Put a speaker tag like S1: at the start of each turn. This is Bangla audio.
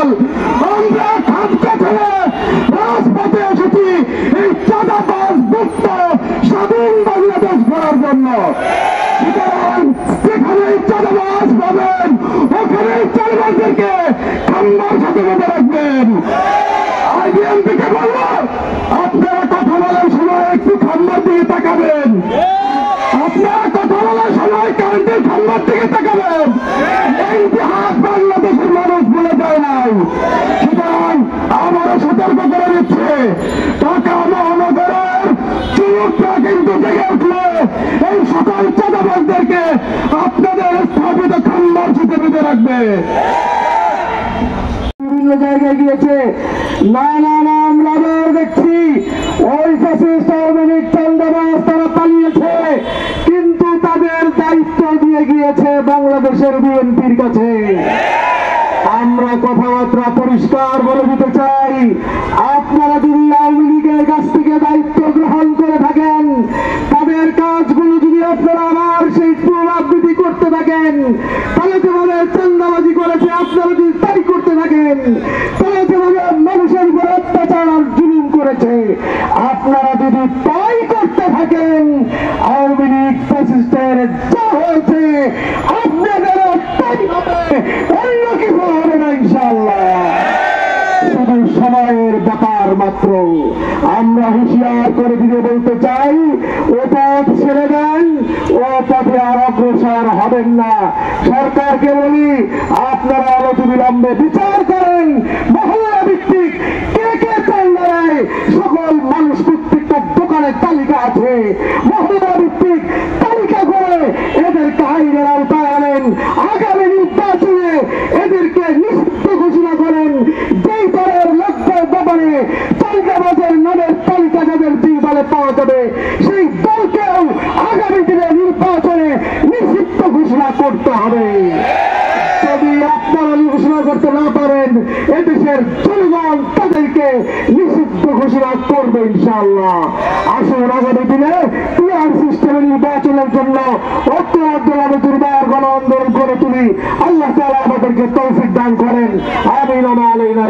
S1: দল আমরা খামকা ছেড়ে রাজপথে এসেছি এই চাঁদাবাজ মুক্ত স্বাধীন বাংলাদেশ গড়ার জন্য। সুতরাং যেখানে চাঁদাবাজ পাবেন ওখানে চাঁদাবাজদেরকে খাম্বার সাথে বেঁধে রাখবেন। আইবিএমপিকে বলবো আপনারা কথা বলার সময় একটু খাম্বার দিকে তাকাবেন, আপনারা কথা বলার সময় কারেন্টের খাম্বার দিকে তাকাবেন। এই ইতিহাস বাংলাদেশের মানুষ ভুলে যায় নাই। সুতরাং আমারও সতর্ক করে দিচ্ছে ঢাকা মহানগরের যুবকরা কিন্তু জেগে উঠলে এই সকল চাঁদাবাজদেরকে আপনাদের স্থাপিত খাম্বার সাথে বেঁধে রাখবে। বিভিন্ন জায়গায় গিয়েছে, না না না আমরা দেখছি ওই ফ্যাসিস্ট আওয়ামী লীগ চাঁদাবাজ তারা পালিয়েছে, কিন্তু তাদের দায়িত্ব দিয়ে গিয়েছে বাংলাদেশের বিএনপির কাছে। আমরা কথাবার্তা পরিষ্কার বলে দিতে চাই, আপনারা যদি আওয়ামী লীগের কাছ থেকে দায়িত্ব গ্রহণ করে থাকেন, তাদের কাজগুলো যদি আপনারা আবার সেই পুনরাবৃত্তি করতে থাকেন, তাহলে যেভাবে চাঁদাবাজি করেছে আপনারা যদি তাই করতে থাকেন, তাহলে যেভাবে মানুষের উপর অত্যাচার আর জুলুম করেছে আপনারা যদি তাই করতে থাকেন, আওয়ামী লীগ ফ্যাসিস্টের যা হয়েছে আপনাদেরও তাই হবে, অন্য কিছু হবে না ইনশাআল্লাহ। শুধু সময়ের ব্যাপার মাত্র। আমরা হুঁশিয়ার করে দিয়ে বলতে চাই, ও পথ ছেড়ে দেন, ও পথে আর অগ্রসর হবেন না। সরকারকে বলি আপনারা অনতিবিলম্বে বিচার করেন, মহল্লা ভিত্তিক কে কে চান্দা দেয় সকল মানুষ প্রত্যেকটা দোকানের তালিকা আছে, মহল্লা ভিত্তিক তালিকা করে এদেরকে আইনের আওতায় আনেন। আগামী নির্বাচনে এদেরকে নিষিদ্ধ ঘোষণা করেন। যেই দলের লক্ষ্যের ব্যাপারে চাঁদাবাজের নামের তালিকা যাদের যেই দলে পাওয়া যাবে সেই দলকেও আগামী দিনে নির্বাচনে নিষিদ্ধ ঘোষণা করতে হবে। যদি আপনারা ঘোষণা করতে না পারেন, এদেশের জনগণ তাদেরকে নিষিদ্ধ ঘোষণা করবে ইনশাআল্লাহ। আসুন আগামী দিনে পিআর সিস্টেমে নির্বাচনের জন্য ঐক্যবদ্ধভাবে দুর্বার গণ আন্দোলন করে তুলি। আল্লাহ তাআলা আমাদেরকে তৌফিক দান করেন। আমিন ওয়া আলাইনা।